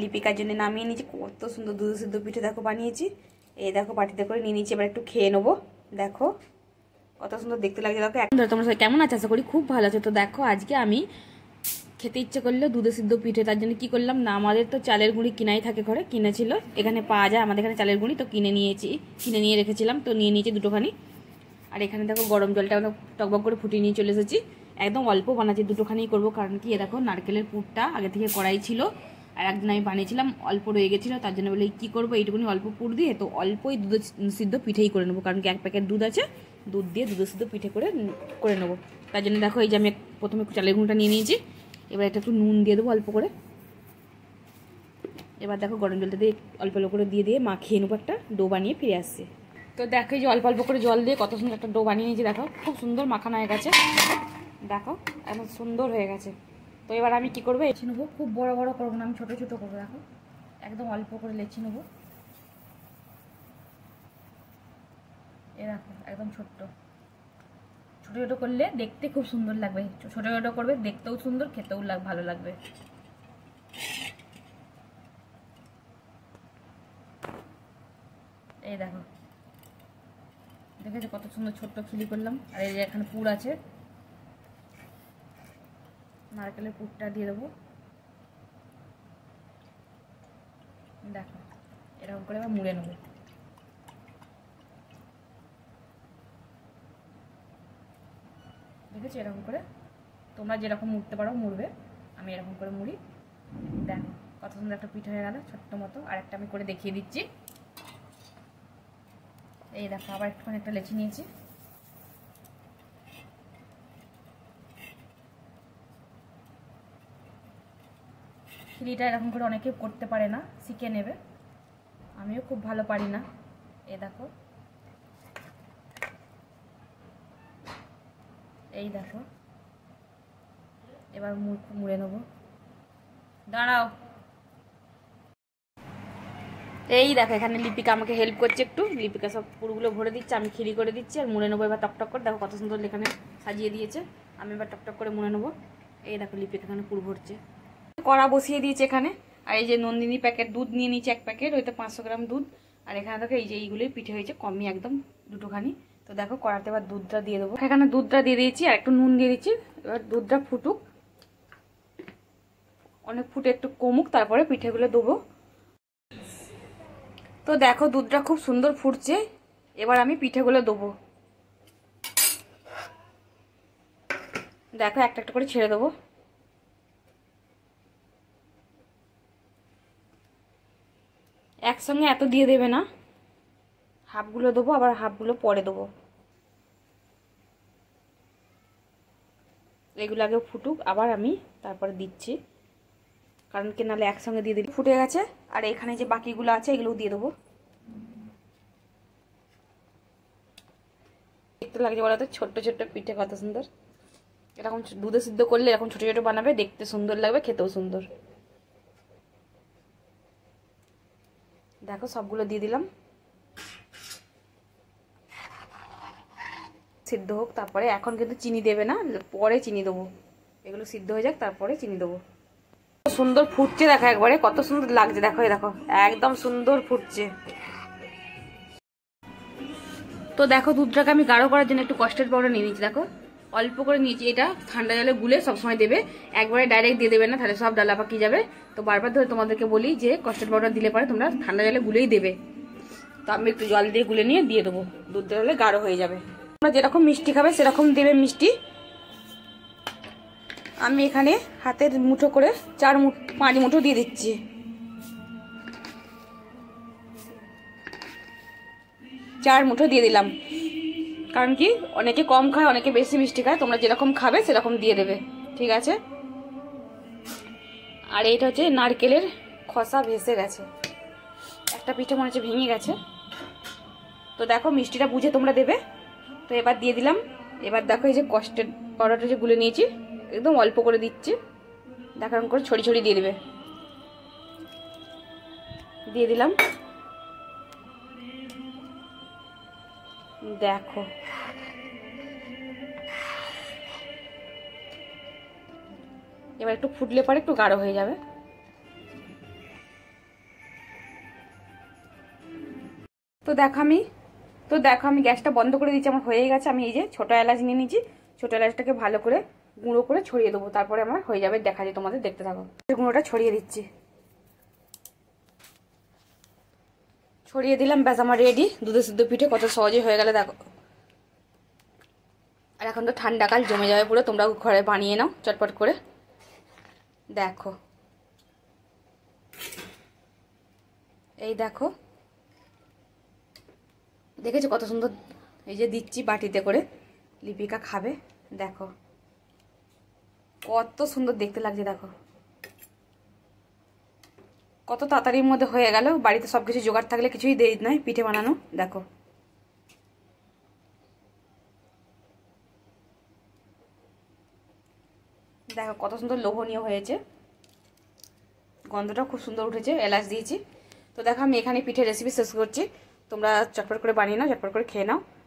লিপিকার জন্য নামিয়ে নিয়েছি। কত সুন্দর দুধ সিদ্ধ পিঠে দেখো বানিয়েছি। এই দেখো বাটিতে করে নিয়ে নিয়েছি, এবার একটু খেয়ে নেবো। দেখো কত সুন্দর দেখতে লাগছে। দেখো এখন তোমরা সবাই কেমন আছে? আশা করি খুব ভালো আছে। তো দেখো আজকে আমি খেতে ইচ্ছে করলো দুধ সিদ্ধ পিঠে, তার জন্য কি করলাম না, আমাদের তো চালের গুঁড়ি কিনাই থাকে, ঘরে কিনেছিল, এখানে পাওয়া যায় আমাদের এখানে চালের গুঁড়ি, তো কিনে নিয়ে রেখেছিলাম, তো নিয়ে নিয়েছি দুটোখানি। আর এখানে দেখো গরম জলটা আমরা টকবক করে ফুটিয়ে নিয়ে চলে এসেছি। একদম অল্প বানাচ্ছি, দুটোখানি করবো, কারণ কি দেখো নারকেলের পুরটা আগে থেকে কড়াই ছিল, আর একদিন আমি বানিয়েছিলাম অল্প রয়ে গেছিলো, তার জন্য বলে কী করবো এইটুকুনি অল্প পুর দিয়ে তো অল্পই দুধ সিদ্ধ পিঠেই করে নেবো, কারণ কি 1 প্যাকেট দুধ আছে, দুধ দিয়ে দুধ সিদ্ধ পিঠে করে নেবো। তার জন্য দেখো এই যে আমি প্রথমে চালের গুঁড়োটা নিয়ে নিয়েছি, এবার এটা একটু নুন দিয়ে দেবো অল্প করে। এবার দেখো গরম জলটা দিয়ে অল্প অল্প করে দিয়ে মাখিয়ে নেবো, একটা ডো বানিয়ে ফিরে আসছে। তো দেখো এই যে অল্প অল্প করে জল দিয়ে কত সুন্দর একটা ডো বানিয়ে নিয়েছি। দেখো খুব সুন্দর মাখানো হয়ে গেছে, দেখো একদম সুন্দর হয়ে গেছে। তো এবার আমি কি করবো, লেচি নেবো, খুব বড় বড় করবো না, আমি ছোটো ছোটো করবো। দেখো একদম অল্প করে লেচি নেবো, এ দেখো একদম ছোট্ট ছোটো ছোটো করলে দেখতে খুব সুন্দর লাগবে। ছোটো ছোটো করবে, দেখতেও সুন্দর, খেতেও ভালো লাগবে। এই দেখো দেখেছো কত সুন্দর ছোট্ট খিলি করলাম। আর এই যে এখানে পুর আছে, নারকেলের পুরটা দিয়ে দেবো। দেখো এরকম করে এবার মুড়ে নেবো। দেখেছি এরকম করে, তোমরা যেরকম মুড়তে পারো মুড়বে, আমি এরকম করে মুড়ি। দেখো কত সুন্দর একটা পিঠা হয়ে গেল ছোট্ট মতো। আর একটা আমি করে দেখিয়ে দিচ্ছি। এই দেখো আবার একটুখানি একটা লেচি নিয়েছি, খিলিটা এরকম করে অনেকে করতে পারে না, শিখে নেবে, আমিও খুব ভালো পারি না। এই দেখো, এই দেখো এবার মুড়ে নেবো। দাঁড়াও, এই দেখো এখানে লিপিকা আমাকে হেল্প করছে একটু, লিপিকা সব পুরগুলো ভরে দিচ্ছে, আমি খিলি করে দিচ্ছি আর মুড়ে নেবো এবার টকটক করে। দেখো কত সুন্দর এখানে সাজিয়ে দিয়েছে, আমি এবার টকটক করে মুড়ে নেবো। এই দেখো লিপিকা এখানে পুর ভরছে, কড়া বসিয়ে দিয়েছে এখানে। আর এই যে নন্দিনী প্যাকেট দুধ নিয়ে নিয়েছি 1 প্যাকেট, ওইতে 500 গ্রাম দুধ। আর এখানে দেখো এই যে এইগুলোই পিঠে হয়েছে, কমই একদম দুটোখানি। তো দেখো কড়াতে এবার দুধটা দিয়ে দেবো, এখানে দুধটা দিয়ে দিয়েছি আর একটু নুন দিয়ে দিচ্ছি। এবার দুধটা ফুটুক, অনেক ফুটে একটু কমুক, তারপরে পিঠেগুলো দেবো। তো দেখো দুধটা খুব সুন্দর ফুটছে, এবার আমি পিঠেগুলো দেবো। দেখো একটা একটা করে ছেড়ে দেবো। একসঙ্গে এত দিয়ে দেবে না, হাফগুলো দেবো আবার হাফগুলো পরে দেবো। এগুলো আগে ফুটুক, আবার আমি তারপরে দিচ্ছি, কারণ কি নাহলে একসঙ্গে দিয়ে দিলে ফুটে গেছে। আর এখানে যে বাকিগুলো আছে এগুলোও দিয়ে দেবো। দেখতে লাগছে বলো তো ছোট্ট ছোট্ট পিঠে কত সুন্দর। এরকম দুধে সিদ্ধ করলে এরকম ছোট ছোট বানাবে, দেখতে সুন্দর লাগবে, খেতেও সুন্দর। দেখো সবগুলো দিয়ে দিলাম, সিদ্ধ হোক তারপরে। এখন কিন্তু চিনি দেবে না, পরে চিনি দেবো, এগুলো সিদ্ধ হয়ে যাক তারপরে চিনি দেবো। সুন্দর ফুটছে দেখো, একবারে কত সুন্দর লাগছে। দেখো এই দেখো একদম সুন্দর ফুটছে। তো দেখো দুধটাকে আমি গাঢ় করার জন্য একটু কাস্টার্ড পাউডার নিয়ে নিয়েছি। দেখো অল্প করে নিয়েছি, এটা ঠান্ডা জলে গুলে সবসময় দেবে, একবারে ডাইরেক্ট দিয়ে দেবে না, তাহলে সব ডালা পাকি যাবে। তো বারবার ধরে তোমাদেরকে বলি যে কাস্টার্ড পাউডার দিলে পরে তোমরা ঠান্ডা জলে গুলেই দেবে। তো আমি একটু জল দিয়ে গুলে নিয়ে দিয়ে দেবো, দুধটা হলে গাঢ় হয়ে যাবে। তোমরা যেরকম মিষ্টি খাবে সেরকম দেবে মিষ্টি। আমি এখানে হাতের মুঠো করে 5 মুঠো দিয়ে দিচ্ছি। চার মুঠো দিয়ে দিলাম, কারণ কি অনেকে কম খায় অনেকে বেশি মিষ্টি খায়, তোমরা যেরকম খাবে সেরকম দিয়ে দেবে, ঠিক আছে। আর এইটা হচ্ছে নারকেলের খসা ভেসে গেছে, একটা পিঠে মনে হচ্ছে ভেঙে গেছে। তো দেখো মিষ্টিটা বুঝে তোমরা দেবে। তো এবার দিয়ে দিলাম। এবার দেখো এই যে কাস্টার্ড পাউডারটা যে গুলে নিয়েছি একদম অল্প করে দিচ্ছি, দেখো এরকম করে ছড়ি ছড়ি দিয়ে দেবে। দিয়ে দিলাম, দেখো এবার একটু ফুটলে পরে একটু গাঢ় হয়ে যাবে। তো দেখো আমি গ্যাসটা বন্ধ করে দিচ্ছি, আমার হয়ে গেছে। আমি এই যে ছোটো এলাচ নিয়ে নিয়েছি, ছোটো এলাচটাকে ভালো করে গুঁড়ো করে ছড়িয়ে দেবো, তারপরে আমার হয়ে যাবে। দেখা যায় তোমাদের, দেখতে থাকো। গুঁড়োটা ছড়িয়ে দিচ্ছি, ছড়িয়ে দিলাম, ব্যাস আমার রেডি দুধের সিদ্ধ পিঠে। কত সহজে হয়ে গেলে দেখো। আর এখন তো ঠান্ডাকাল, জমে যাবে পুরো। তোমরা ঘরে বানিয়ে নাও চটপট করে। দেখো, এই দেখো, দেখেছো কত সুন্দর। এই যে দিচ্ছি বাটিতে করে, লিপিকা খাবে। দেখো কত সুন্দর দেখতে লাগছে। দেখো কত তাড়াতাড়ির মধ্যে হয়ে গেল। বাড়িতে সব কিছু জোগাড় থাকলে কিছুই দেরি নয় পিঠে বানানো। দেখো দেখো কত সুন্দর লোভনীয় হয়েছে, গন্ধটা খুব সুন্দর উঠেছে, এলাচ দিয়েছি। তো দেখো আমি এখানে পিঠে রেসিপি শেষ করছি। তোমরা চটপট করে বানিয়ে নাও, চটপট করে খেয়ে নাও।